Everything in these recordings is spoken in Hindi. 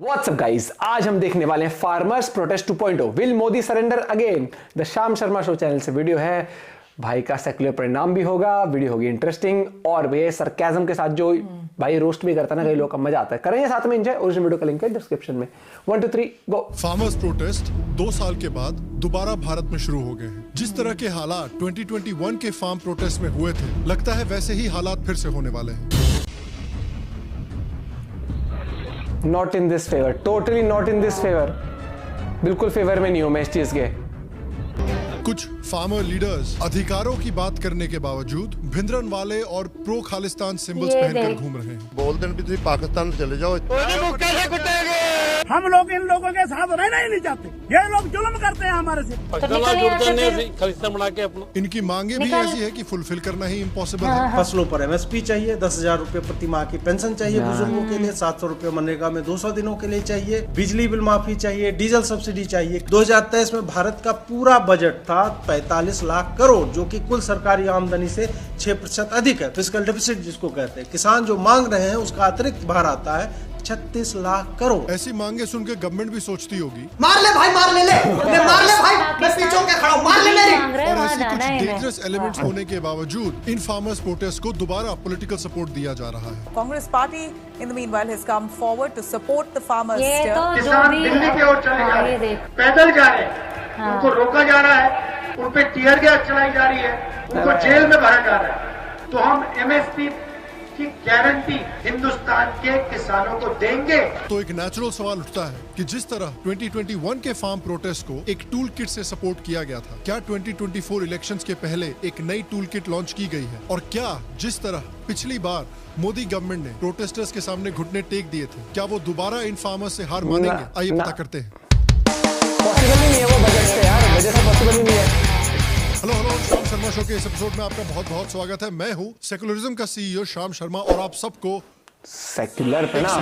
व्हाट्सअप गाइस, आज हम देखने वाले हैं farmers protest 2.0 will Modi surrender again. The Shyam Sharma show channel से वीडियो है। भाई का सेक्युलर परिणाम भी होगा, वीडियो होगी इंटरेस्टिंग और वे सरकाज़म के साथ जो भाई रोस्ट भी करता है ना कई लोग का, मजा आता है। करेंगे साथ में एंजॉय। ओरिजिनल वीडियो का लिंक है डिस्क्रिप्शन में। 1 2 3 गो। फार्मर्स प्रोटेस्ट 2 साल के बाद दोबारा भारत में शुरू हो गए हैं। जिस तरह के हालात 2021 के फार्म प्रोटेस्ट में हुए थे, लगता है वैसे ही हालात फिर से होने वाले हैं। Not in this favour, totally not in this favour. बिल्कुल फेवर में नहीं हूं मैं इस चीज के। कुछ फार्मर लीडर्स अधिकारों की बात करने के बावजूद भिंद्रन वाले और प्रो खालिस्तान सिंबल्स पहनकर घूम रहे हैं। बोलते हैं भी पाकिस्तान चले जाओ। हम लोग इन लोगों के साथ रहना ही नहीं चाहते। ये लोग जुल्म करते हैं हमारे से। इनकी मांगे भी ऐसी है कि फुलफिल करना ही इम्पॉसिबल है। फसलों पर MSP चाहिए, 10,000 रुपए प्रति माह की पेंशन चाहिए बुजुर्गों के लिए, 700 रुपए मनरेगा में 200 दिनों के लिए चाहिए, बिजली बिल माफी चाहिए, डीजल सब्सिडी चाहिए। 2023 में भारत का पूरा बजट था 45 लाख करोड़, जो कि कुल सरकारी आमदनी से 6% अधिक है। फिस्कल डेफिसिट जिसको कहते हैं। किसान जो मांग रहे हैं उसका अतिरिक्त भार आता है 36 लाख करोड़। ऐसी मांगे सुनकर गवर्नमेंट भी सोचती होगी, मार ले भाई, मार ले मार ले भाई, मैं पीछे होके खड़ा हूं, मार ले मेरी। और ऐसी कुछ डेंजरस एलिमेंट्स होने के बावजूद इन फार्मर्स प्रोटेस्ट को दोबारा पॉलिटिकल सपोर्ट दिया जा रहा है। Congress party in the meanwhile has come forward to support the farmers. किसान दिल्ली की ओर चले जा रहे हैं, पैदल जा रहे हैं, उनको रोका जा रहा है, उन पे टीयर गैस चलाई जा रही है, उनको जेल में भरा जा रहा है। तो हम MSP की गारंटी हिंदुस्तान के किसानों को देंगे। तो एक नेचुरल सवाल उठता है कि जिस तरह 2021 के फार्म प्रोटेस्ट को एक टूल किट से सपोर्ट किया गया था, क्या 2024 इलेक्शंस के पहले एक नई टूल किट लॉन्च की गई है? और क्या जिस तरह पिछली बार मोदी गवर्नमेंट ने प्रोटेस्टर्स के सामने घुटने टेक दिए थे, क्या वो दोबारा इन फार्मर्स से हार मानेंगे? आइए पता करते हैं। पॉसिबल ही नहीं है वो बजट से यार, बजट से पॉसिबल ही नहीं है। हेलो श्याम शर्मा शो के इस एपिसोड में आपका बहुत बहुत स्वागत है। मैं हूँ सेकुलरिज्म का CEO श्याम शर्मा और आप सबको सेक्युलर पे ना।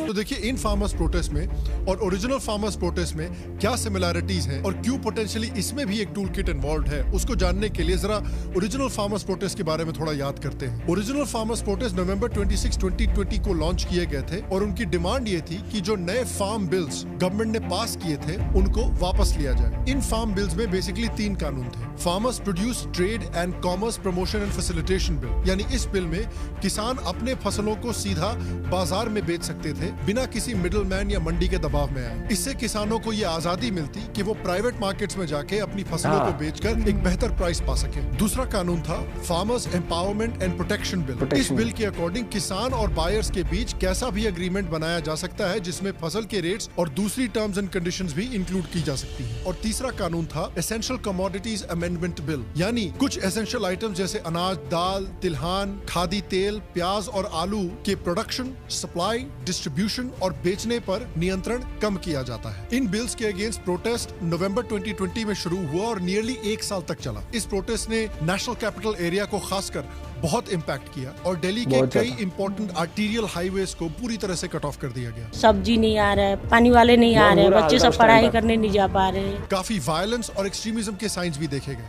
तो देखिए, इन फार्मर्स प्रोटेस्ट में और ओरिजिनल फार्मर्स प्रोटेस्ट में क्या सिमिलैरिटीज हैं और क्यों पोटेंशियली इसमें भी एक टूल किट इन्वॉल्व है, उसको जानने के लिए जरा ओरिजिनल फार्मर्स प्रोटेस्ट के बारे में थोड़ा याद करते हैं। ओरिजिनल फार्मर्स प्रोटेस्ट नवंबर 26, 2020 को लॉन्च किए गए थे और उनकी डिमांड ये थी कि जो नए फार्म बिल्स गवर्नमेंट ने पास किए थे उनको वापस लिया जाए। इन फार्म बिल्स में बेसिकली 3 कानून थे। Farmers produce trade and commerce promotion and facilitation bill, यानी इस बिल में किसान अपने फसलों को सीधा बाजार में बेच सकते थे बिना किसी मिडलमैन या मंडी के दबाव में आए। इससे किसानों को ये आजादी मिलती कि वो प्राइवेट मार्केट्स में जाके अपनी फसलों को बेचकर एक बेहतर प्राइस पा सके। दूसरा कानून था farmers empowerment and protection bill. इस बिल के अकॉर्डिंग किसान और बायर्स के बीच कैसा भी एग्रीमेंट बनाया जा सकता है जिसमें फसल के रेट्स और दूसरी टर्म्स एंड कंडीशंस भी इंक्लूड की जा सकती है। और तीसरा कानून था एसेंशियल कमोडिटीज अमेंडमेंट बिल, यानी कुछ एसेंशियल आइटम्स जैसे अनाज, दाल, तिलहन, खादी तेल, प्याज और आलू के प्रोडक्शन, सप्लाई, डिस्ट्रीब्यूशन और बेचने पर नियंत्रण कम किया जाता है। इन बिल्स के अगेंस्ट प्रोटेस्ट नवंबर 2020 में शुरू हुआ और नियरली 1 साल तक चला। इस प्रोटेस्ट ने नेशनल कैपिटल एरिया को खासकर बहुत इम्पैक्ट किया और दिल्ली के कई इंपॉर्टेंट आर्टीरियल हाईवेज को पूरी तरह से कट ऑफ कर दिया गया। सब्जी नहीं आ रहा है, पानी वाले नहीं आ रहे, बच्चे सब पढ़ाई करने नहीं जा पा रहे। काफी वायलेंस और एक्सट्रीमिज्म के साइंस भी देखे गए।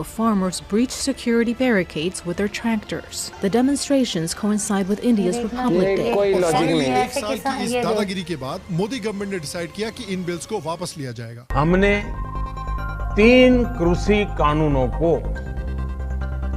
Farmers breached security barricades with their tractors. The demonstrations coincide with India's Republic Day. कोई लॉजिक नहीं है। 1 साल की इस दादागिरी के बाद मोदी गवर्नमेंट ने डिसाइड किया कि इन बिल्स को वापस लिया जाएगा। हमने 3 कृषि कानूनों को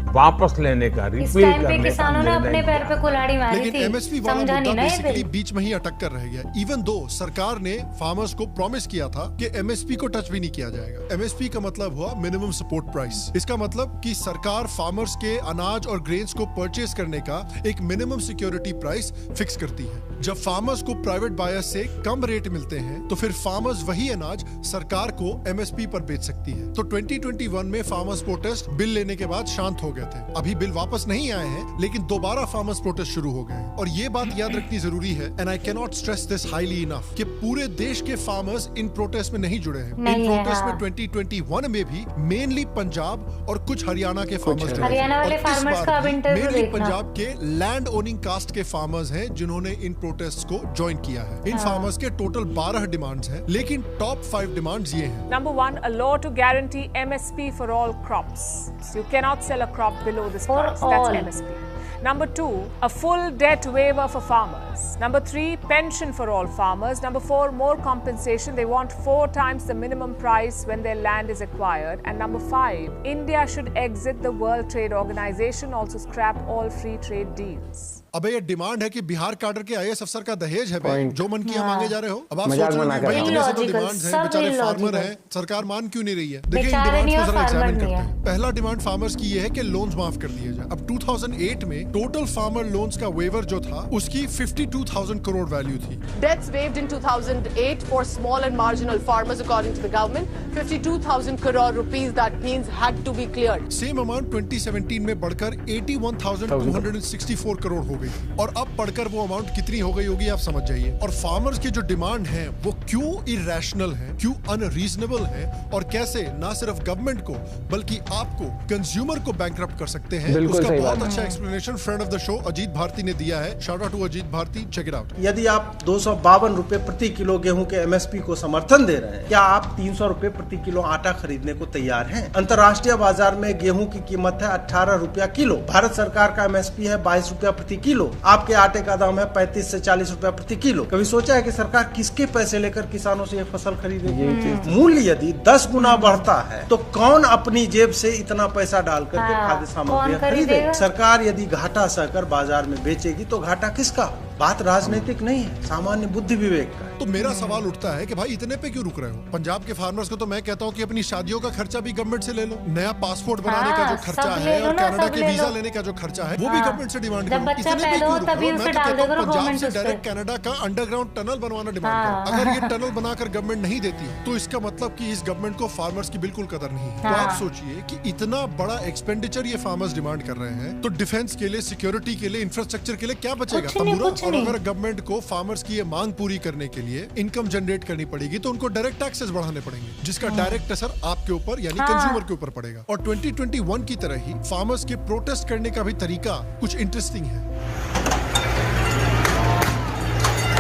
वापस लेने का, रिपील करने का किसानों ने अपने पैर पे कुल्हाड़ी मारी लेकिन थी। MSP वाला मुद्दा बेसिकली बीच में ही अटक कर रह गया। इवन दो सरकार ने फार्मर्स को प्रॉमिस किया था कि MSP को टच भी नहीं किया जाएगा। MSP का मतलब हुआ मिनिमम सपोर्ट प्राइस। इसका मतलब कि सरकार फार्मर्स के अनाज और ग्रेन्स को परचेज करने का एक मिनिमम सिक्योरिटी प्राइस फिक्स करती है। जब फार्मर्स को प्राइवेट बायर्स से कम रेट मिलते हैं तो फिर फार्मर्स वही अनाज सरकार को MSP पर बेच सकती है। तो 2021 में फार्मर्स प्रोटेस्ट बिल लेने के बाद शांत हो गए थे। अभी बिल वापस नहीं आए हैं, लेकिन दोबारा फार्मर्स प्रोटेस्ट शुरू हो गए। और ये बात याद रखनी जरूरी है, and I can not stress this highly enough, कि पूरे देश के फार्मर्स इन प्रोटेस्ट में नहीं जुड़े हैं। इन प्रोटेस्ट में 2021 में भी मेनली पंजाब और कुछ हरियाणा के फार्मर्स जुड़े हैं। और इस बार मेनली पंजाब के लैंड ओनिंग कास्ट के फार्मर्स हैं जिन्होंने इन प्रोटेस्ट को ज्वाइन किया है। इन फार्मर्स के टोटल 12 डिमांड्स हैं, लेकिन टॉप 5 डिमांड्स ये हैं। Number 1, a law to guarantee MSP for all crops. You cannot sell a crop below this price. That's MSP. Number 2, a full debt waiver for farmers. Number 3, pension for all farmers. Number 4, more compensation. They want 4 times the minimum price when their land is acquired. And number 5, India should exit the World Trade Organization, also scrap all free trade deals. अबे ये डिमांड है कि बिहार काडर के आईएएस अफसर का दहेज है भाई, जो मन किया मांगे जा रहे हो। अब आप सोच रहे हो भाई इतने से तो डिमांड्स हैं, बेचारे फार्मर हैं, सरकार मान क्यों नहीं रही है? देखिए इन डिमांड्स को जरा एग्जामिन करते हैं। पहला डिमांड फार्मर्स की ये है कि लोन्स माफ कर दिए जाए। अब 2008 में टोटल फार्मर लोन्स का वेवर जो था उसकी 52,000 करोड़ वैल्यू थी। Debts waived in 2008 for small and marginal farmers according to the government, 52,000 crore rupees that means had to be cleared. Same amount 2017 में बढ़कर 81,264 करोड़ हो गई और अब बढ़कर वो अमाउंट कितनी हो गई होगी आप समझ जाइए। और फार्मर्स की जो डिमांड है वो क्यों इरेशनल है, क्यों अनरीजनेबल है और कैसे ना सिर्फ गवर्नमेंट को बल्कि आपको कंज्यूमर को बैंकरप्ट कर सकते हैं, उसका बहुत अच्छा explanation friend of the show Ajit Bharti ने दिया है। Shout out to Ajit Bharti, check it out. यदि आप 252 रुपए प्रति किलो गेहूं के एमएसपी को समर्थन दे रहे हैं, क्या आप 300 रुपए प्रति किलो आटा खरीदने को तैयार हैं? अंतर्राष्ट्रीय बाजार में गेहूं की कीमत है 18 रुपया किलो, भारत सरकार का एमएसपी है 22 रुपया प्रति किलो, आपके आटे का दाम है 35 से 40 रुपया प्रति किलो। कभी सोचा है कि सरकार किसके पैसे लेकर किसानों से ये फसल खरीदेगी? मूल्य यदि 10 गुना बढ़ता है तो कौन अपनी जेब से इतना पैसा डाल करके खाद्य सामग्री खरीदेगा? सरकार यदि घाटा सहकर बाजार में बेचेगी तो घाटा किसका? बात राजनीतिक नहीं है, सामान्य बुद्धि विवेक का। तो मेरा सवाल उठता है कि भाई इतने पे क्यों रुक रहे हो? पंजाब के फार्मर्स को तो मैं कहता हूँ कि अपनी शादियों का खर्चा भी गवर्नमेंट से ले लो, नया पासपोर्ट बनाने का जो खर्चा है और कनाडा के वीजा लेने का जो खर्चा है वो भी गवर्नमेंट से डिमांड करो। इतने पे क्यों रुक रहे हो? मैं तो कहता हूँ पंजाब से डायरेक्ट कनाडा का अंडरग्राउंड टनल बनवाना डिमांड करो। अगर ये टनल बनाकर गवर्नमेंट नहीं देती है तो इसका मतलब कि इस गवर्नमेंट को फार्मर्स की बिल्कुल कदर नहीं है। तो आप सोचिए कि इतना बड़ा एक्सपेंडिचर ये फार्मर्स डिमांड कर रहे हैं तो डिफेंस के लिए, सिक्योरिटी के लिए, इंफ्रास्ट्रक्चर के लिए क्या बचेगा? तंबूरा। और अगर गवर्नमेंट को फार्मर्स की ये मांग पूरी करने के लिए इनकम जनरेट करनी पड़ेगी तो उनको डायरेक्ट टैक्सेस बढ़ाने पड़ेंगे, जिसका डायरेक्ट असर आपके ऊपर यानी कंज्यूमर के ऊपर पड़ेगा। और 2021 की तरह ही फार्मर्स के प्रोटेस्ट करने का भी तरीका कुछ इंटरेस्टिंग है।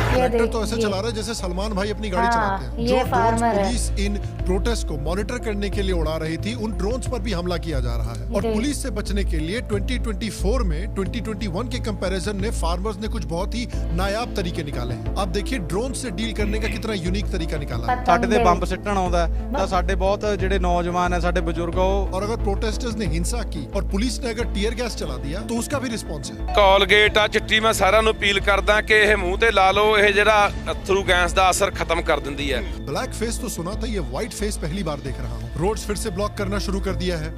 ट्रैक्टर तो ऐसे चला रहे हैं जैसे सलमान भाई अपनी गाड़ी चलाते हैं। जो ड्रोन्स पुलिस इन प्रोटेस्ट को मॉनिटर करने के लिए उड़ा रही थी, उन ड्रोन्स पर भी हमला किया जा रहा है। और पुलिस से बचने के लिए 2024 में 2021 के कंपैरिजन में फार्मर्स ने कुछ बहुत ही नायाब तरीके निकाले हैं। आप देखिए ड्रोन से डील करने का कितना यूनिक तरीका निकाला है। ਸਾਡੇ ਤੇ ਬੰਬ ਸਿੱਟਣ ਆਉਂਦਾ ਤਾਂ ਸਾਡੇ ਬਹੁਤ ਜਿਹੜੇ ਨੌਜਵਾਨ ਹੈ, ਸਾਡੇ ਬਜ਼ੁਰਗ और अगर प्रोटेस्टर्स ने हिंसा की और पुलिस ने अगर टीयर गैस चला दिया तो उसका भी रिस्पॉन्स है। ਕੋਲਗੇਟ ਆ ਚਿੱਟੀ, ਮੈਂ ਸਾਰਿਆਂ ਨੂੰ ਅਪੀਲ ਕਰਦਾ ਕਿ ਇਹ ਮੂੰਹ ਤੇ ਲਾ ਲਓ, ਇਹ ਜਿਹੜਾ ਅਥਰੂ ਗੈਸ ਦਾ ਅਸਰ ਖਤਮ ਕਰ ਦਿੰਦੀ ਹੈ। ब्लैक फेस तो सुना था, ये व्हाइट फेस पहली बार देख रहा हूँ। रोड्स फिर से ब्लॉक करना शुरू कर दिया है।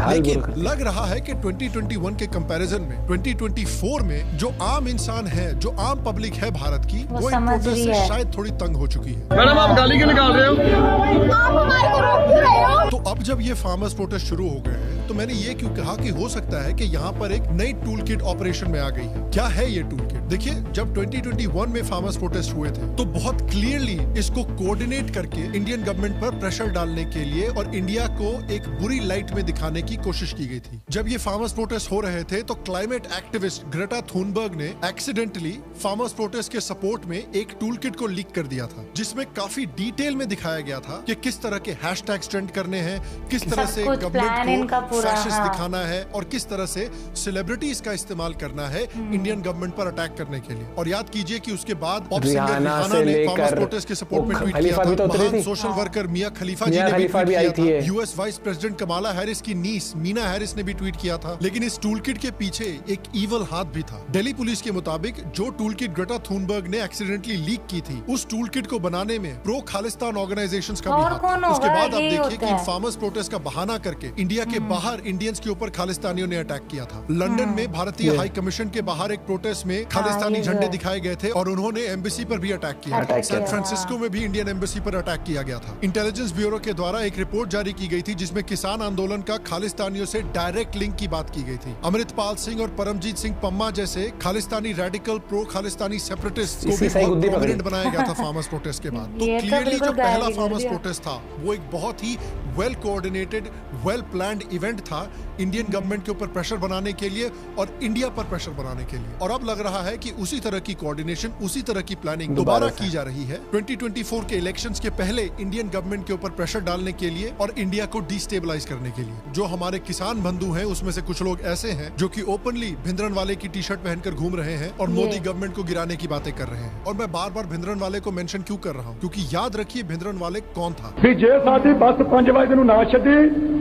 लेकिन लग रहा है कि 2021 के कंपैरिजन में 2024 में जो आम इंसान है, जो आम पब्लिक है भारत की, वो इन प्रोटेस्ट से शायद थोड़ी तंग हो चुकी है। मैडम आप गाली क्यों निकाल रहे हो? आप हमारे को रोक क्यों रहे हो? तो अब जब ये फार्मर्स प्रोटेस्ट शुरू हो गए हैं तो मैंने ये क्यों कहा कि हो सकता है कि यहाँ पर एक नई टूल किट ऑपरेशन में आ गई है। क्या है ये टूल किट? देखिए जब 2021 में फार्मर्स प्रोटेस्ट हुए थे तो बहुत क्लियरली इसको कोऑर्डिनेट करके इंडियन गवर्नमेंट पर प्रेशर डालने के लिए और इंडिया को एक बुरी लाइट में दिखाने की कोशिश की गई थी। जब ये फार्मर्स प्रोटेस्ट हो रहे थे तो क्लाइमेट एक्टिविस्ट ग्रेटा थुनबर्ग ने एक्सीडेंटली फार्मर्स प्रोटेस्ट के सपोर्ट में एक टूल किट को लीक कर दिया था, जिसमें काफी डिटेल में दिखाया गया था कि किस तरह के हैशटैग्स ट्रेंड करने हैं, किस तरह से गवर्नमेंट को फैशिस्ट दिखाना है और किस तरह से सेलिब्रिटीज का इस्तेमाल करना है इंडियन गवर्नमेंट पर अटैक करने के लिए। और याद कीजिए कि उसके बाद पॉप सिंगर रिहाना ने फार्मर्स प्रोटेस्ट के सपोर्ट में ट्वीट किया था। महान सोशल वर्कर मिया खलीफा जी ने भी ट्वीट किया था। US vice president Kamala Harris की नीस मीना हैरिस ने भी ट्वीट किया था। लेकिन इस टूल किट के पीछे एक ईवल हाथ भी था। दिल्ली पुलिस के मुताबिक जो टूल किट ग्रेटा थुनबर्ग ने एक्सीडेंटली लीक की थी, उस टूल किट को बनाने में प्रो खालिस्तान ऑर्गेनाइजेशंस का भी हाथ था। उसके बाद आप देखिए कि इन फार्मर्स प्रोटेस्ट का बहाना करके इंडिया के बाहर इंडियंस के ऊपर खालिस्तानियों ने अटैक किया था। लंदन में भारतीय हाई कमीशन के बाहर एक प्रोटेस्ट में खालिस्तानी झंडे दिखाए गए थे और उन्होंने एम्बेसी पर भी अटैक किया। सैन फ्रांसिस्को में भी इंडियन एम्बेसी पर अटैक किया गया था। इंटेलिजेंस ब्यूरो के द्वारा एक रिपोर्ट जारी की गई थी जिसमें किसान आंदोलन का खालिस्तानियों से डायरेक्ट लिंक की बात की गई थी। अमृतपाल सिंह और परमजीत सिंह पम्मा जैसे Khalistani radical pro Khalistani separatist को भी प्रोमिनेंट बनाया गया था फार्मर्स प्रोटेस्ट के बाद। तो क्लियरली जो पहला फार्मर्स प्रोटेस्ट था वो एक बहुत ही well coordinated, well planned event था इंडियन गवर्नमेंट के ऊपर प्रेशर बनाने के लिए और इंडिया पर प्रेशर बनाने के लिए। और अब लग रहा है कि उसी तरह की कोऑर्डिनेशन, उसी तरह की प्लानिंग दोबारा की जा रही है 2024 के इलेक्शंस के पहले इंडियन गवर्नमेंट के ऊपर प्रेशर डालने के लिए और इंडिया को डिस्टेबलाइज करने के लिए। जो हमारे किसान बंधु हैं उसमें से कुछ लोग ऐसे हैं जो कि ओपनली भिंद्रनवाले की टी शर्ट पहनकर घूम रहे हैं और मोदी गवर्नमेंट को गिराने की बातें कर रहे हैं। और मैं बार बार भिंद्रनवाले को मेंशन क्यों कर रहा हूँ, क्योंकि याद रखिए भिंद्रनवाले कौन था। जे साडी बस 5 वजे ना छड्डी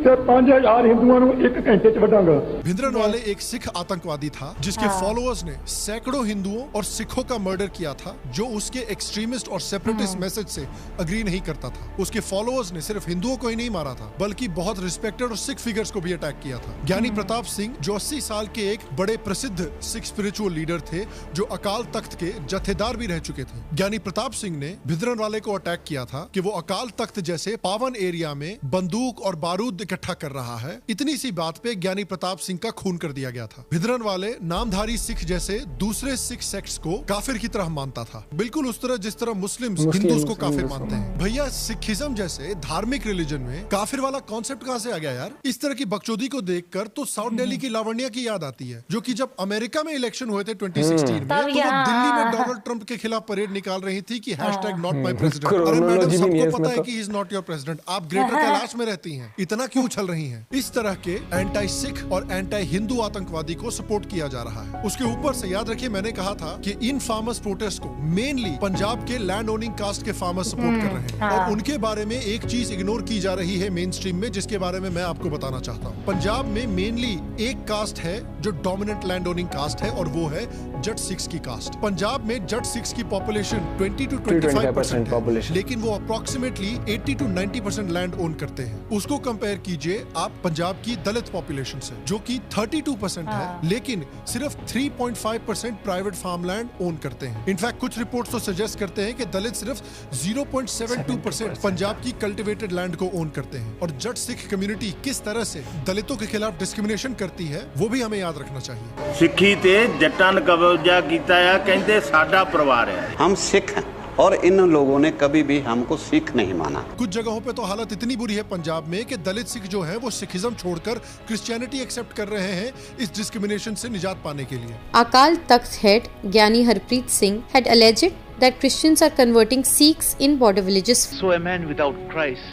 ते 5000 हिंदुओं ਨੂੰ 1 घंटे च वडांगा। भिंद्रनवाले एक सिख आतंकवादी था जिसके फॉलोअर्स ने सैकड़ों हिंदुओं और सिखों का मर्डर किया था, जो उसके एक्सट्रीमिस्ट और सेपरेटिस्ट मैसेज से अग्री नहीं करता था। उसके फॉलोअर्स ने सिर्फ हिंदुओं को ही नहीं मारा था बल्कि बहुत रिस्पेक्टेड और सिख फिगर्स को भी अटैक किया था। ज्ञानी प्रताप सिंह जो 80 साल के एक बड़े प्रसिद्ध सिख स्पिरिचुअल लीडर थे, जो अकाल तख्त के जत्थेदार भी रह चुके थे। ज्ञानी प्रताप सिंह ने भिंद्रनवाले को अटैक किया था कि वो अकाल तख्त जैसे पावन एरिया में बंदूक और बारूद इकट्ठा कर रहा है। इतनी सी बात पे ज्ञानी प्रताप सिंह का खून कर दिया गया था। भिंद्रनवाले नामधारी सिख जैसे दूसरे सिख सेक्ट्स को काफिर की तरह मानता था, बिल्कुल उस तरह जिस तरह मुस्लिम हिंदूज को काफिर मानते हैं। भैया सिखिज्म जैसे धार्मिक रिलीजन में काफिर वाला कॉन्सेप्ट कहां से आ गया यार? इस तरह की बकचोदी को देखकर तो साउथ दिल्ली की लावण्या की याद आती है, जो कि जब अमेरिका में इलेक्शन हुए थे 2016 में, तो वो दिल्ली में डोनाल्ड ट्रंप के खिलाफ परेड निकाल रही थी कि #not my president। अरे मैडम, सबको पता है कि he is not your president. आप ग्रेटर कैलाश में रहती हैं, इतना क्यों उछल रही हैं? इस तरह के एंटी सिख और एंटी हिंदू आतंकवादी को सपोर्ट किया जा रहा है। उसके ऊपर से याद रखिए, मैंने कहा था कि इन फार्मर्स प्रोटेस्ट को मेनली पंजाब के लैंड ओनिंग कास्ट के फार्मर्स सपोर्ट कर रहे हैं। और उनके बारे में एक चीज इग्नोर की जा रही है मेन स्ट्रीम में, जिसके बारे में मैं आपको बताना चाहता हूँ। पंजाब में मेनली एक कास्ट है जो डोमिनेंट लैंड ओनिंग कास्ट है, और वो है जट सिख्स की कास्ट। पंजाब में जट सिख्स की पॉपुलेशन 20 to 25% है, लेकिन वो अप्रोक्सीमेटली 80 to 90% लैंड ओन करते हैं। उसको कंपेयर कीजिए आप पंजाब की दलित पॉपुलेशन से, जो कि 32% है, लेकिन सिर्फ 3.5% प्राइवेट फार्म लैंड ओन करते हैं। इनफैक्ट कुछ रिपोर्ट्स तो सजेस्ट करते हैं कि दलित सिर्फ 0.72% पंजाब की कल्टिवेटेड लैंड को ओन करते हैं। और जट सिख कम्युनिटी किस तरह से दलितों के खिलाफ डिस्क्रिमिनेशन करती है, वो भी हमें याद रखना चाहिए। सिक्खी ते जट्टां ने कब्जा कीता है, कहंदे साडा परिवार है। हम सिख हैं और इन लोगों ने कभी भी हमको सिख नहीं माना। कुछ जगहों पे तो हालत इतनी बुरी है पंजाब में कि दलित सिख जो है वो सिखिज्म छोड़कर क्रिश्चियनिटी एक्सेप्ट कर रहे हैं इस डिस्क्रिमिनेशन से निजात पाने के लिए। अकाल तख्त हेड ज्ञानी Harpreet Singh had alleged that Christians are converting Sikhs in border villages. So a man without Christ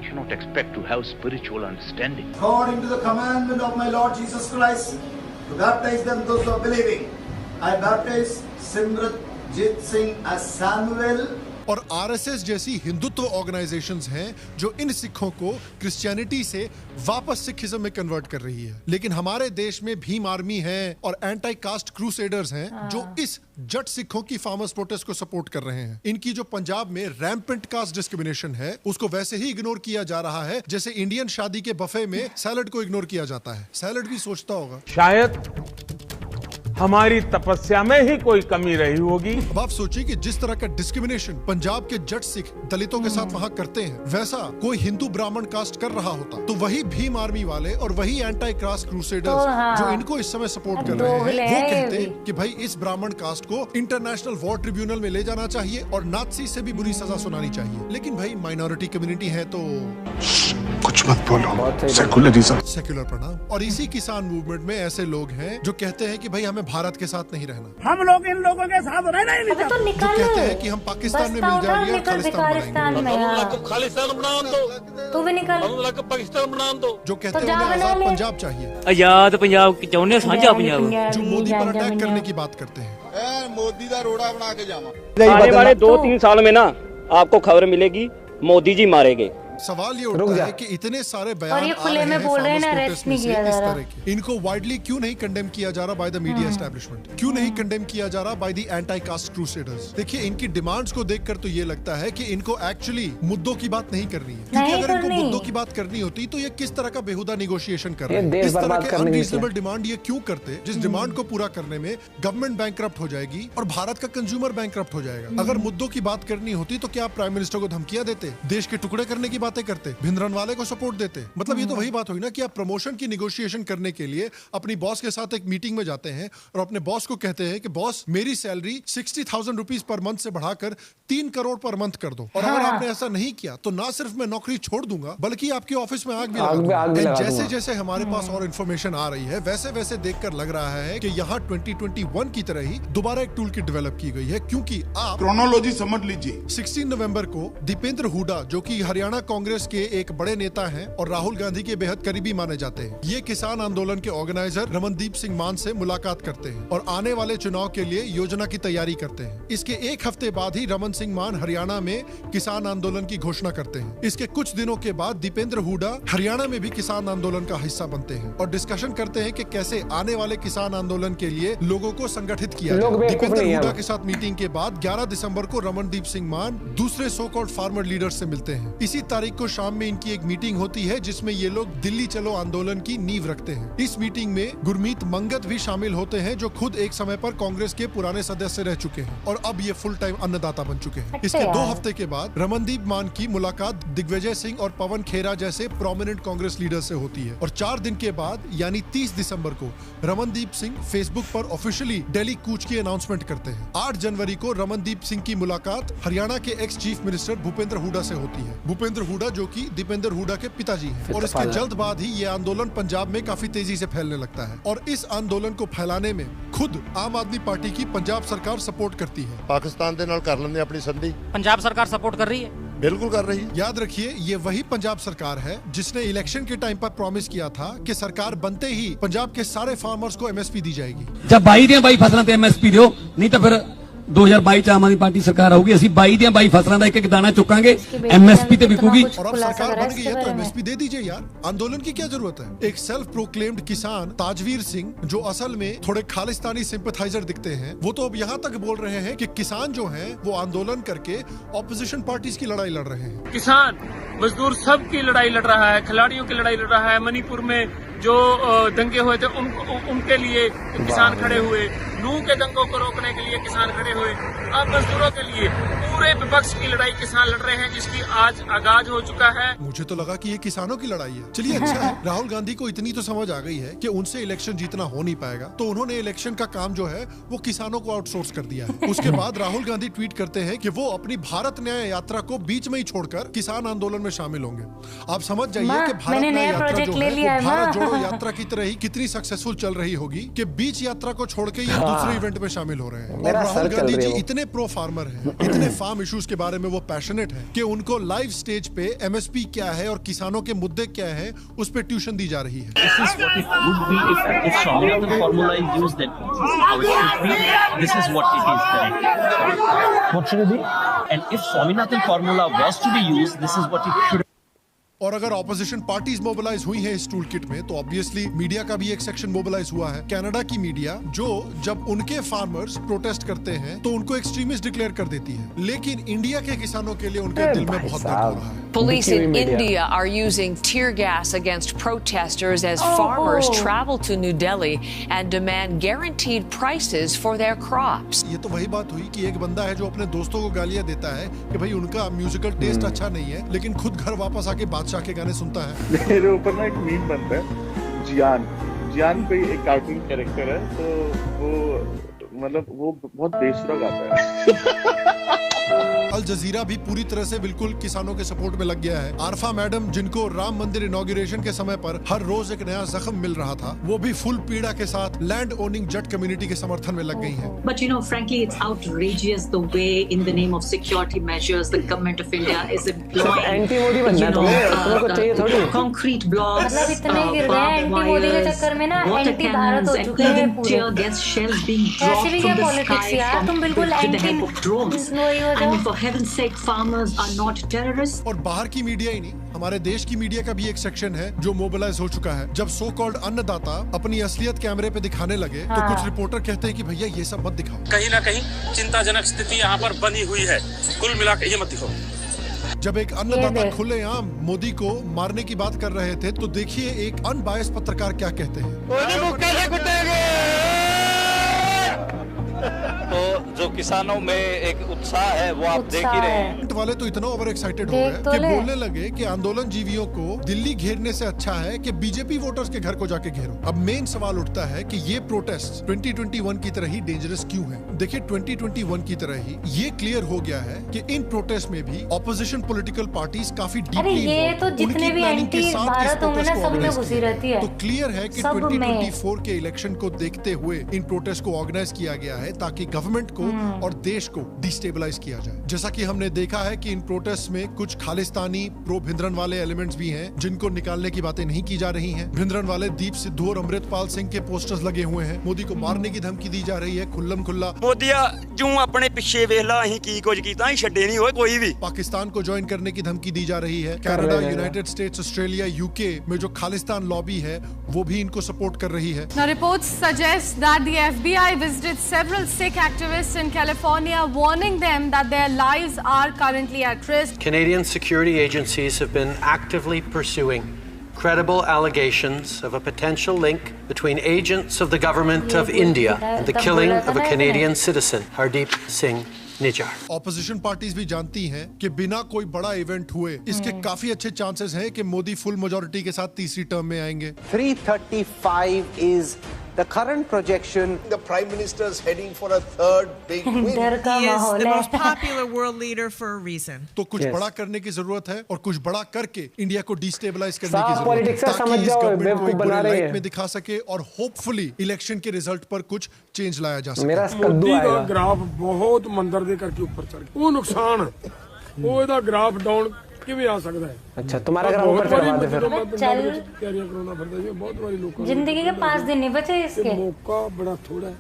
cannot expect to have spiritual understanding. According to the commandment of my Lord Jesus Christ, to baptize them those who are believing, I baptize Simrat Jit Singh as Samuel। और आरएसएस जैसी हिंदुत्व ऑर्गेनाइजेशंस हैं जो इन सिखों को क्रिश्चियनिटी से वापस सिखिज्म में कन्वर्ट कर रही है। लेकिन हमारे देश में भीम आर्मी है और एंटी कास्ट क्रूसेडर्स हैं जो इस जट सिखों की फार्मर्स प्रोटेस्ट को सपोर्ट कर रहे हैं। इनकी जो पंजाब में रैम्पेंट कास्ट डिस्क्रिमिनेशन है, उसको वैसे ही इग्नोर किया जा रहा है जैसे इंडियन शादी के बफे में सैलड को इग्नोर किया जाता है। सैलड भी सोचता होगा शायद हमारी तपस्या में ही कोई कमी रही होगी। अब आप सोचिए कि जिस तरह का डिस्क्रिमिनेशन पंजाब के जट सिख दलितों के साथ वहाँ करते हैं, वैसा कोई हिंदू ब्राह्मण कास्ट कर रहा होता तो वही भीम आर्मी वाले और वही एंटी कास्ट क्रूसेडर्स जो इनको इस समय सपोर्ट कर रहे हैं, वो कहते हैं कि भाई इस ब्राह्मण कास्ट को इंटरनेशनल वॉर ट्रिब्यूनल में ले जाना चाहिए और नाज़ी से भी बुरी सजा सुनानी चाहिए। लेकिन भाई माइनॉरिटी कम्युनिटी है तो कुछ मत बोलो, सेक्युलर प्रणाम। और इसी किसान मूवमेंट में ऐसे लोग हैं जो कहते हैं कि भाई हमें भारत के साथ नहीं रहना, हम लोग इन लोगों के साथ रहना ही नहीं चाहते। जो कहते हैं कि हम पाकिस्तान में मिल जाएंगे और खालिस्तान बनाएंगे, तू भी निकल, पाकिस्तान बना दो। जो कहते हैं उन्हें आजाद पंजाब चाहिए, आजाद पंजाब चाਹੁੰਦੇ ਸਾਂਝਾ पंजाब, जो मोदी पर अटैक करने की बात करते हैं। मोदी का रोड़ा बना के जावा। आने वाले 2-3 साल में ना आपको खबर मिलेगी मोदी जी मारे गए। सवाल ये उठता है कि इतने सारे बयान और ये खुले में बोल रहे हैं ना, अरेस्ट नहीं किया जा रहा, इनको वाइडली क्यों नहीं कंडेम किया जा रहा बाय द मीडिया एस्टैब्लिशमेंट? क्यों नहीं कंडेम किया जा रहा by the anti cast crusaders? देखिए, इनकी डिमांड्स को देखकर तो ये लगता है कि इनको एक्चुअली मुद्दों की बात नहीं करनी है, क्योंकि अगर इनको मुद्दों की बात करनी होती तो ये किस तरह का बेहुदा निगोशिएशन कर रहे हैं? इस तरह के अनरीजनेबल डिमांड ये क्यों करते, जिस डिमांड को पूरा करने में गवर्नमेंट बैंकक्रप्ट हो जाएगी और भारत का कंज्यूमर बैंकक्रप्ट हो जाएगा। अगर मुद्दों की बात करनी होती तो क्या आप प्राइम मिनिस्टर को धमकियां देते, देश के टुकड़े करने की बातें करते, भिंद्रनवाले को सपोर्ट देते। मतलब ये तो वही बात हुई ना कि आप प्रमोशन की निगोशिएशन करने के लिए अपनी बॉस के साथ एक मीटिंग में जाते हैं और अपने बॉस को कहते हैं कि बॉस मेरी सैलरी 60,000 रुपीज पर मंथ से बढ़ाकर 3 करोड़ पर मंथ कर दो, और अगर आपने ऐसा नहीं किया तो ना सिर्फ मैं नौकरी छोड़ दूंगा बल्कि आपके ऑफिस में आग भी लगा दूंगा। जैसे जैसे हमारे पास और इन्फॉर्मेशन आ रही है वैसे वैसे देखकर लग रहा है कि यहाँ 2021 की तरह ही दोबारा एक टूल किट डेवलप की गई है, क्योंकि आप क्रोनोलॉजी समझ लीजिए। 16 नवंबर को दीपेंद्र हुडा, जो कि हरियाणा कांग्रेस के एक बड़े नेता हैं और राहुल गांधी के बेहद करीबी माने जाते हैं, ये किसान आंदोलन के ऑर्गेनाइजर रमनदीप सिंह मान से मुलाकात करते हैं और आने वाले चुनाव के लिए योजना की तैयारी करते हैं। इसके एक हफ्ते बाद ही रमन सिंह मान हरियाणा में किसान आंदोलन की घोषणा करते हैं। इसके कुछ दिनों के बाद दीपेंद्र हुडा हरियाणा में भी किसान आंदोलन का हिस्सा बनते हैं और डिस्कशन करते हैं कि कैसे आने वाले किसान आंदोलन के लिए लोगों को संगठित किया जाए। दीपेंद्र हुडा के साथ मीटिंग के बाद 11 दिसंबर को रमनदीप सिंह मान दूसरे सो कॉल्ड फार्मर लीडर से मिलते हैं। इसी तारीख को शाम में इनकी एक मीटिंग होती है जिसमें ये लोग दिल्ली चलो आंदोलन की नींव रखते हैं। इस मीटिंग में गुरमीत मंगत भी शामिल होते हैं, जो खुद एक समय पर कांग्रेस के पुराने सदस्य रह चुके हैं और अब ये फुल टाइम अन्नदाता बन चुके हैं। इसके 2 हफ्ते के बाद रमनदीप मान की मुलाकात दिग्विजय सिंह और पवन खेरा जैसे प्रोमिनेंट कांग्रेस लीडर से होती है और 4 दिन के बाद यानी 30 दिसंबर को रमनदीप सिंह फेसबुक पर ऑफिशियली दिल्ली कूच की अनाउंसमेंट करते हैं। 8 जनवरी को रमनदीप सिंह की मुलाकात हरियाणा के ex chief minister Bhupendra Hooda से होती है। भूपेंद्र हुडा जो कि दीपेंद्र हुडा के पिताजी हैं, और इसके जल्द बाद ही ये आंदोलन पंजाब में काफी तेजी से फैलने लगता है और इस आंदोलन को फैलाने में खुद आम आदमी पार्टी की पंजाब सरकार सपोर्ट करती है। पाकिस्तान दे नाल कर लेंदे अपनी संधि। पंजाब सरकार सपोर्ट कर रही है, बिल्कुल कर रही है। याद रखिए, ये वही पंजाब सरकार है जिसने इलेक्शन के टाइम पर प्रॉमिस किया था कि सरकार बनते ही पंजाब के सारे फार्मर्स को एमएसपी दी जाएगी। जब 22 फसलों ते एमएसपी दो, नहीं तो फिर 2022 आम आदमी पार्टी सरकार आऊगी, असं 22 फसलों का एक दाना चुकांगे, एमएसपी ते बिकूगी। और अब सरकार बन गई है तो एमएसपी दे दीजिए यार, आंदोलन की क्या जरूरत है। एक सेल्फ प्रोक्लेम्ड किसान ताजवीर सिंह, जो असल में थोड़े खालिस्तानी सिंपथाइजर दिखते हैं, वो तो अब यहाँ तक बोल रहे हैं कि किसान जो हैं वो आंदोलन करके ऑपोजिशन पार्टीज की लड़ाई लड़ रहे हैं। किसान मजदूर सब की लड़ाई लड़ रहा है, खिलाड़ियों की लड़ाई लड़ रहा है। मणिपुर में जो दंगे हुए थे उनके लिए किसान खड़े हुए, नूह के दंगों को रोकने के लिए किसान खड़े हुए। अब मजदूरों के लिए पूरे विपक्ष की लड़ाई किसान लड़ रहे हैं, जिसकी आज आगाज हो चुका है। मुझे तो लगा कि ये किसानों की लड़ाई है। चलिए अच्छा है, राहुल गांधी को इतनी तो समझ आ गई है कि उनसे इलेक्शन जीतना हो नहीं पाएगा, तो उन्होंने इलेक्शन का काम जो है वो किसानों को आउटसोर्स कर दिया है। उसके बाद राहुल गांधी ट्वीट करते हैं कि वो अपनी भारत न्याय यात्रा को बीच में ही छोड़कर किसान आंदोलन में शामिल होंगे। आप समझ जाइए कि भारत न्याय यात्रा जो है वो भारत जोड़ो यात्रा की तरह ही कितनी सक्सेसफुल चल रही होगी कि बीच यात्रा को छोड़ के ये दूसरे इवेंट में शामिल हो रहे हैं। और राहुल गांधी जी इतने प्रो फार्मर हैं, इतने फार्म इश्यूज के बारे में वो पैशनेट हैं कि उनको लाइव स्टेज पे एमएसपी क्या है और किसानों के मुद्दे क्या हैं उस पे ट्यूशन दी जा रही है। और अगर ऑपोजिशन पार्टीज मोबिलाइज हुई हैं इस टूल किट में, तो ऑब्वियसली मीडिया का भी एक सेक्शन मोबिलाइज हुआ है। कनाडा की मीडिया जो जब उनके फार्मर्स प्रोटेस्ट करते हैं तो उनको एक्सट्रीमिस्ट डिक्लेयर कर देती है, लेकिन इंडिया के किसानों के लिए उनके दिल में बहुत दर्द हो रहा है। Police in India are using tear gas against protesters as farmers travel to New Delhi and demand guaranteed prices for their crops. ये तो वही बात हुई कि एक बंदा है जो अपने दोस्तों को गालियां देता है कि भाई उनका म्यूजिकल टेस्ट अच्छा नहीं है, लेकिन खुद घर वापस आके बादशाह के गाने सुनता है। मेरे ऊपर ना एक मीम बनता है, जियान कोई एक कार्टून कैरेक्टर है, तो वो मतलब वो बहुत बेसुरा गाता है। अल जजीरा भी पूरी तरह से बिल्कुल किसानों के सपोर्ट में लग गया है। आरफा मैडम, जिनको राम मंदिर इनॉग्रेशन के समय पर हर रोज एक नया जख्म मिल रहा था, वो भी फुल पीड़ा के साथ लैंड ओनिंग जट कम्युनिटी के समर्थन में लग गई हैं। But you know, frankly, it's outrageous the way, in the name of security measures, the government of India is employing, concrete blocks, water cannons, and even tear gas shells being dropped from the sky with the help of drones. I mean, for heaven's sake, farmers are not terrorists. और बाहर की मीडिया ही नहीं, हमारे देश की मीडिया का भी एक सेक्शन है जो मोबिलाइज हो चुका है। जब सो कॉल्ड अन्नदाता अपनी असलियत कैमरे पे दिखाने लगे, तो कुछ रिपोर्टर कहते हैं कि भैया ये सब मत दिखाओ। कहीं ना कहीं चिंताजनक स्थिति यहाँ पर बनी हुई है, कुल मिलाकर ये मत दिखाओ। जब एक अन्नदाता खुलेआम मोदी को मारने की बात कर रहे थे, तो देखिए एक अनबायस्ड पत्रकार क्या कहते हैं। तो जो जो किसानों में एक उत्साह है वो आप देख ही रहे हैं। वाले तो इतना ओवर एक्साइटेड हो गए कि बोलने लगे कि आंदोलन जीवियों को दिल्ली घेरने से अच्छा है कि बीजेपी वोटर्स के घर को जाके घेरो। अब मेन सवाल उठता है कि ये प्रोटेस्ट 2021 की तरह ही डेंजरस क्यों है? देखिए 2021 की तरह ही ये क्लियर हो गया है कि इन प्रोटेस्ट में भी ऑपोजिशन पॉलिटिकल पार्टीज काफी डीपली ये तो जितने भी एंटी भारत होंगे ना सब में घुसी रहती है। तो क्लियर है कि 2024 के इलेक्शन को देखते हुए इन प्रोटेस्ट को ऑर्गेनाइज किया गया है ताकि गवर्नमेंट को और देश को डिस्टेबलाइज किया जाए। जैसा कि हमने देखा है कि इन प्रोटेस्ट में कुछ खालिस्तानी प्रो भिंद्रन वाले एलिमेंट्स भी हैं जिनको निकालने की बातें नहीं की जा रही हैं। भिंद्रन वाले दीप सिद्धू और अमृतपाल सिंह के पोस्टर्स लगे हुए हैं। मोदी को मारने की धमकी दी जा रही है खुल्लम खुल्ला। मोदिया जो अपने पीछे वेला ही की कुछ कीता ही छड्डे नहीं होए कोई भी। पाकिस्तान को ज्वाइन करने की धमकी दी जा रही है। Canada, United states, Australia, UK में जो खालिस्तान लॉबी है वो भी इनको सपोर्ट कर रही है। Now reports suggest that the FBI visited several Sikh activists in California, warning them that their lives are currently at risk. Canadian security agencies have been actively pursuing credible allegations of a potential link between agents of the government of India and the killing of a Canadian citizen, Hardeep Singh Nijjar. Opposition parties भी जानती हैं कि बिना कोई बड़ा इवेंट हुए इसके काफी अच्छे चांसेस हैं कि मोदी फुल मेजॉरिटी के साथ तीसरी टर्म में आएंगे। 335 is the current projection. The Prime Minister is heading for a third big win. He is the most popular world leader for a reason. तो कुछ बड़ा करने की जरूरत है और कुछ बड़ा करके इंडिया को डिस्टेबलाइज करने की जरूरत है ताकि इस गवर्नमेंट को एक बुरे लाइट में दिखा सके और होपफुली इलेक्शन के रिजल्ट पर कुछ चेंज लाया जा सके। मोदी का ग्राफ बहुत मंदर दे करके ऊपर चढ़ गया। वो नुकसान है, वो ਇਹਦਾ ग्राफ डाउन ਕਿਵੇਂ ਆ ਸਕਦਾ ਹੈ? अच्छा तुम्हारा ग्राफ ऊपर चढ़वा दे फिर। चल तैयारियां करना पड़ता है बहुत सारी लोगों जिंदगी के 5 दिन नहीं बचे इसके। मौका बड़ा थोड़ा है,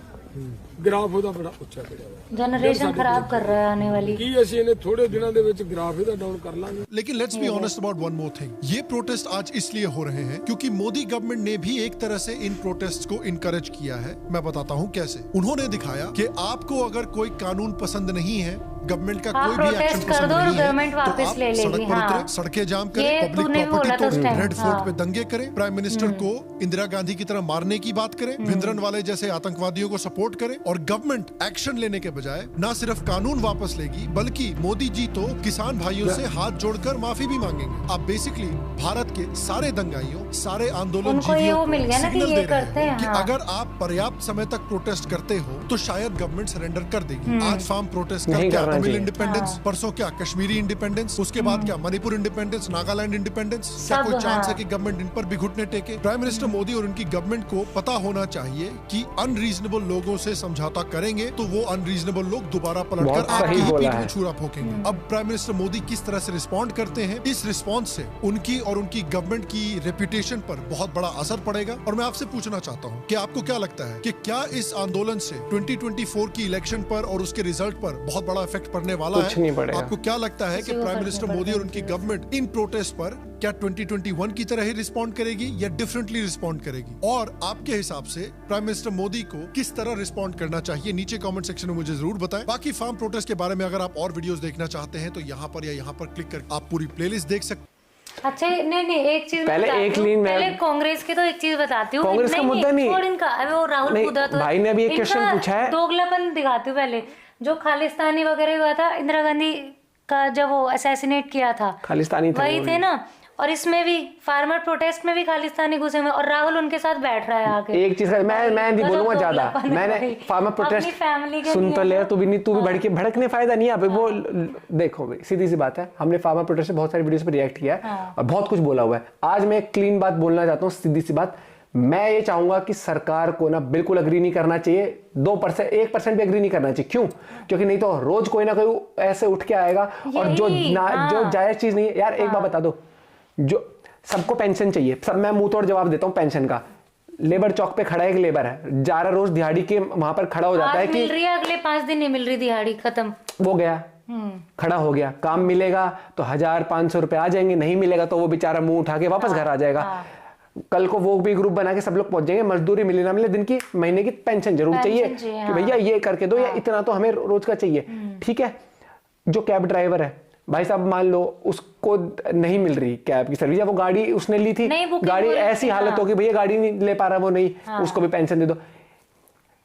ग्राफ ਉਹਦਾ ਬੜਾ ਉੱਚਾ ਚੜਿਆ ਹੋਇਆ। जनरेशन खराब कर रहा है आने वाली। ਕੀ ਅਸੀਂ ਇਹਨੇ ਥੋੜੇ ਦਿਨਾਂ ਦੇ ਵਿੱਚ ग्राफ ਇਹਦਾ डाउन कर ਲਾਂਗੇ। लेकिन let's be honest about one more thing. ये प्रोटेस्ट आज इसलिए हो रहे हैं क्योंकि मोदी गवर्नमेंट ने भी एक तरह से इन प्रोटेस्ट को इनकरेज किया है। मैं बताता हूँ कैसे। उन्होंने दिखाया कि आपको अगर कोई कानून पसंद नहीं है, गवर्नमेंट का कोई भी एक्शन पसंद नहीं है, तो आप सड़क पर उतरे, सड़कें जाम करें, पब्लिक प्रॉपर्टी तोड़ें, रेड फोर्ट पे दंगे करें, प्राइम मिनिस्टर को इंदिरा गांधी की तरह मारने की बात करें, भिंद्रन वाले जैसे आतंकवादियों को सपोर्ट करें। और गवर्नमेंट एक्शन लेने के बजाय न सिर्फ कानून वापस लेगी बल्कि मोदी जी तो किसान भाइयों से हाथ जोड़कर माफी भी मांगेंगे। आप बेसिकली भारत के सारे दंगाइयों, सारे आंदोलन जीवियों को सिग्नल दे रहे हैं कि अगर आप पर्याप्त समय तक प्रोटेस्ट करते हो तो शायद गवर्नमेंट सरेंडर कर देगी। आज फार्म प्रोटेस्ट का क्या तमिल इंडिपेंडेंस, परसों क्या कश्मीरी इंडिपेंडेंस, उसके बाद क्या मणिपुर इंडिपेंडेंस, नागालैंड इंडिपेंडेंस। क्या कोई चांस है कि गवर्नमेंट इन पर भी घुटने टेके? प्राइम मिनिस्टर मोदी और उनकी गवर्नमेंट को पता होना चाहिए कि अनरीजनेबल लोगों से समझौता करेंगे तो वो अनरीजनेबल लोग दोबारा पलटकर आपकी ही पीठ में छुरा फोकेंगे। अब प्राइम मिनिस्टर मोदी किस तरह से रिस्पॉन्ड करते हैं, इस रिस्पॉन्स से उनकी और उनकी गवर्नमेंट की रेपुटेशन पर बहुत बड़ा असर पड़ेगा। और मैं आपसे पूछना चाहता हूँ कि आपको क्या लगता है कि क्या इस आंदोलन से 2024 की इलेक्शन पर और उसके रिजल्ट पर बहुत बड़ा इफेक्ट पड़ने वाला है? आपको क्या लगता है कि प्राइम मिनिस्टर मोदी और उनकी गवर्नमेंट इन प्रोटेस्ट पर क्या 2021 की तरह ही रिस्पॉन्ड करेगी या डिफरेंटली रिस्पॉन्ड करेगी? और आपके हिसाब से प्राइम मिनिस्टर मोदी को किस तरह रिस्पॉन्ड करना चाहिए? नीचे कमेंट सेक्शन में मुझे जरूर बताएं। बाकी फार्म प्रोटेस्ट के बारे में अगर आप और वीडियोस देखना चाहते हैं तो यहाँ पर या यहाँ पर क्लिक कर आप पूरी प्लेलिस्ट देख सकते। अच्छा नहीं एक चीज पहले पहले कांग्रेस की तो एक चीज बताती हूँ। कांग्रेस का मुद्दा नहीं और इनका वो राहुल कुदरत भाई ने अभी एक क्वेश्चन पूछा है, दोगलापन दिखाती हूँ। पहले जो खालिस्तानी वगैरह हुआ था, इंदिरा गांधी का जब वो असैसिनेट किया था, खालिस्तानी वही थे ना। और इसमें भी फार्मर प्रोटेस्ट में भी खालिस्तानी घुसे हुए और राहुल उनके साथ बैठ रहा है आके। एक चीज मैं नहीं बोलूंगा ज्यादा, मैंने फार्मर प्रोटेस्ट सुन तो ले, तू भी भड़कने फायदा नहीं है। वो देखो भाई सीधी सी बात है, हमने फार्मर प्रोटेस्ट पे बहुत सारी वीडियोस पे रिएक्ट किया है और बहुत कुछ बोला हुआ है। आज मैं एक क्लीन बात बोलना चाहता हूँ, सीधी सी बात। मैं ये चाहूंगा कि सरकार को ना बिल्कुल अग्री नहीं करना चाहिए, 2% 1% भी अग्री नहीं करना चाहिए। क्यों? क्योंकि नहीं तो रोज कोई ना कोई ऐसे उठ के आएगा और जो जायज चीज नहीं है। यार एक बात बता दो, जो सबको पेंशन चाहिए, सब मैं मुंह तोड़ जवाब देता हूँ पेंशन का। लेबर चौक पे खड़ा एक लेबर है, जा रहा रोज दिहाड़ी के वहां पर खड़ा हो जाता है कि मिल रही है, अगले 5 दिन नहीं मिल रही दिहाड़ी, खत्म वो गया, खड़ा हो गया। काम मिलेगा तो 1,000-500 रुपए आ जाएंगे, नहीं मिलेगा तो वो बेचारा मुंह उठा के वापस घर आ जाएगा। कल को वो भी ग्रुप बना के सब लोग पहुंच जाएंगे, मजदूरी मिले ना मिले दिन की महीने की पेंशन जरूर चाहिए कि भैया ये करके दो या इतना तो हमें रोज का चाहिए। ठीक है, जो कैब ड्राइवर है भाई साहब, मान लो उसको नहीं मिल रही कैब की सर्विस, या वो गाड़ी उसने ली थी, गाड़ी ऐसी हालत होगी भैया गाड़ी नहीं ले पा रहा वो, नहीं उसको भी पेंशन दे दो।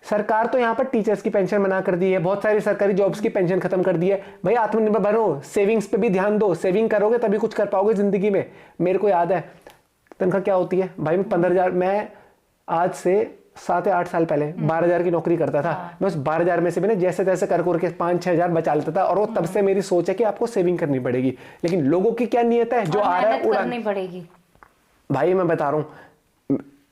सरकार तो यहाँ पर टीचर्स की पेंशन मना कर दी है, बहुत सारी सरकारी जॉब्स की पेंशन खत्म कर दी है। भाई आत्मनिर्भर बनो, सेविंग्स पे भी ध्यान दो, सेविंग करोगे तभी कुछ कर पाओगे जिंदगी में। मेरे को याद है तनख्वाह क्या होती है भाई, मैं 15,000, मैं आज से 7 या 8 साल पहले 12,000 की नौकरी करता था। मैं उस 12,000 में से भी ना जैसे तैसे कर के 5-6 हज़ार बचा लेता था, और वो तब से मेरी सोच है कि आपको सेविंग करनी पड़ेगी। लेकिन लोगों की क्या नियत है, जो आ रहा है करनी पड़ेगी। भाई मैं बता रहा हूँ,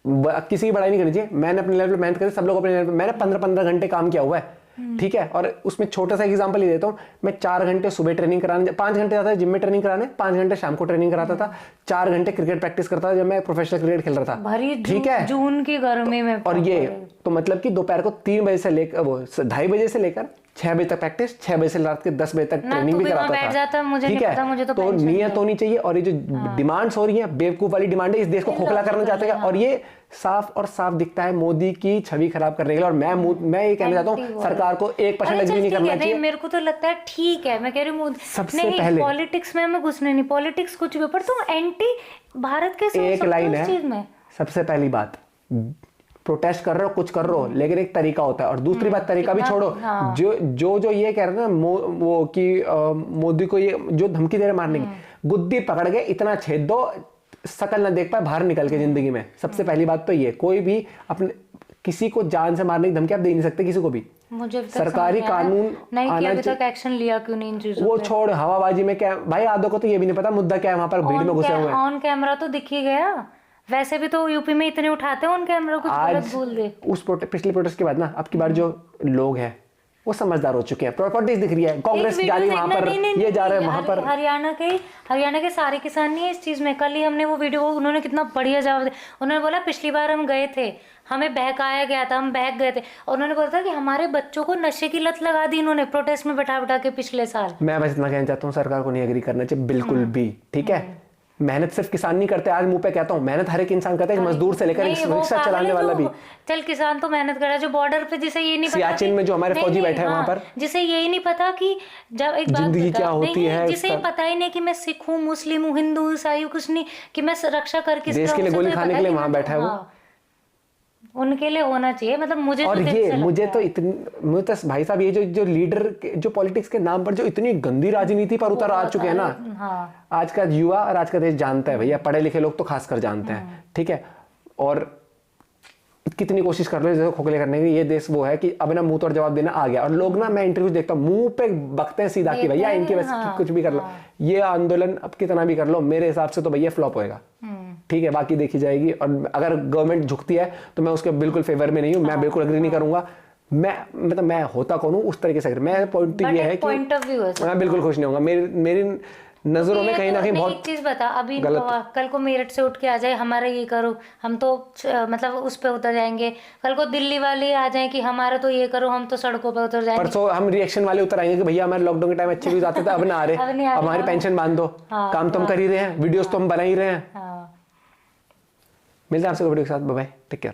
किसी की बड़ाई नहीं करनी चाहिए, मैंने अपने लेवल पे मेहनत करी, सब लोग अपने लेवल पे, मैंने 15-15 घंटे काम किया हुआ है, ठीक है। और उसमें छोटा सा एग्जांपल ही देता हूँ, मैं 4 घंटे सुबह ट्रेनिंग कराने, 5 घंटे जाता था जिम में ट्रेनिंग कराने, 5 घंटे शाम को ट्रेनिंग कराता था, 4 घंटे क्रिकेट प्रैक्टिस करता था जब मैं प्रोफेशनल क्रिकेट खेल रहा था, ठीक है, जून की गर्मी में। और ये तो मतलब कि दोपहर को 3 बजे से लेकर, वो 2:30 बजे से लेकर 6 बजे तक प्रैक्टिस, 6 बजे से रात के 10 बजे तक ट्रेनिंग भी कराता था, ठीक है। तो नियत होनी चाहिए, और ये जो डिमांड्स हो रही है बेवकूफ वाली डिमांड है, इस देश को खोखला करना चाहते हैं, और ये साफ और साफ दिखता है मोदी की छवि खराब करने के लिए। और मैं ये कहना चाहता हूँ सरकार को 1% भी नहीं करना चाहिए। मेरे को तो लगता है ठीक है, मैं कह रही हूँ सबसे पहले पॉलिटिक्स में मैं घुसने नहीं, पॉलिटिक्स कुछ भी, पर तुम एंटी भारत के एक लाइन है, सबसे पहली बात, प्रोटेस्ट कर रहे हो, कुछ कर रहे हो, लेकिन एक तरीका होता है। और दूसरी बात, तरीका भी छोड़ो, जो ये कह रहे हैं ना वो कि मोदी को ये जो धमकी दे रहे मारने की, गुद्दी पकड़ के इतना छेद दो शकल ना देख पाए बाहर निकल के जिंदगी में। सबसे पहली बात तो ये, कोई भी अपने किसी को जान से मारने की धमकी आप दे नहीं सकते किसी को भी। मुझे सरकारी कानून नहीं किया, अभी तक एक्शन लिया क्यों नहीं इन चीजों वो पे? छोड़ हवाबाजी में क्या भाई, आदो को तो ये भी नहीं पता मुद्दा क्या है, वहां पर भीड़ में घुसे हुए हैं। ऑन कैमरा तो दिख ही गया, वैसे भी तो यूपी में इतने उठाते हैं ऑन कैमरा, कुछ गलत बोल दे। उस पिछले प्रोटेस्ट के बाद ना, अब की बार जो लोग हैं वो समझदार हो चुके हैं, प्रॉपर्टीज दिख रही है, कांग्रेस जा रही है वहां पर, ये जा रहे हैं वहां पर। हरियाणा के सारे किसान नहीं है इस चीज में। कल ही हमने वो वीडियो, उन्होंने कितना बढ़िया जवाब दिया। उन्होंने बोला पिछली बार हम गए थे, हमें बहकाया गया था, हम बहक गए थे, और उन्होंने बोला था कि हमारे बच्चों को नशे की लत लगा दी इन्होंने प्रोटेस्ट में बैठा बैठा के पिछले साल। मैं बस इतना कहना चाहता हूँ, सरकार को नहीं एग्री करना चाहिए बिल्कुल भी, ठीक है। मेहनत सिर्फ किसान नहीं करते, आज मुंह पे कहता हूँ, मेहनत हर एक इंसान करता है, मजदूर से लेकर रिक्शा चलाने वाला भी। चल किसान तो मेहनत कर रहा है, जो बॉर्डर पे जिसे ये नहीं पता, सियाचिन में जो हमारे फौजी बैठे हैं वहां पर, जिसे यही नहीं पता कि जब एक बात जिंदगी क्या होती है, जिसे पता ही नहीं कि मैं सिख हूँ, मुस्लिम हूँ, हिंदू, ईसाई, कुछ नहीं, कि मैं रक्षा करके देश के लिए गोली खाने के लिए वहां बैठा है वो। उनके लिए होना चाहिए, मतलब मुझे और ये मुझे तो भाई साहब, ये जो लीडर जो पॉलिटिक्स के नाम पर जो इतनी गंदी राजनीति पर उतर आ चुके हैं ना, आज का युवा और आज का देश जानता है भैया, पढ़े लिखे लोग तो खासकर जानते हैं, ठीक है। और कितनी कोशिश कर रहे हैं खोखले करने की, ये देश वो है कि अब ना मुंह तोड़ जवाब देना आ गया। और लोग ना, मैं इंटरव्यू देखता हूँ, मुंह पे बकते हैं सीधा कि भैया इनकी वजह से कुछ भी कर लो, ये आंदोलन अब कितना भी कर लो, मेरे हिसाब से तो भैया फ्लॉप होएगा, ठीक है, बाकी देखी जाएगी। और अगर गवर्नमेंट झुकती है तो मैं उसके बिल्कुल फेवर में नहीं हूँ, मैं बिल्कुल एग्री नहीं करूंगा। मैं होता कौन हूँ उस तरीके से, मैं पॉइंट ये है कि मैं बिल्कुल खुश नहीं होऊंगा। मेरी नजरों में कहीं ना कहीं बहुत। एक चीज बता, अभी कल को मेरठ से उठ के आ जाए हमारा ये करो, हम तो मतलब उस पे उतर जाएंगे। कल को दिल्ली वाले आ जाए कि हमारा तो ये करो, हम तो सड़कों पे उतर जाएंगे। परसों हम रिएक्शन वाले उतर आएंगे कि भैया हमारे लॉकडाउन के टाइम अच्छे व्यूज आते थे, अब ना आ रहे, अब हमारी पेंशन बांध दो, काम तो हम कर ही रहे हैं, वीडियोस तो हम बना ही रहे हैं। मिलते हैं आपसे वीडियो के साथ, बाय बाय, टेक केयर।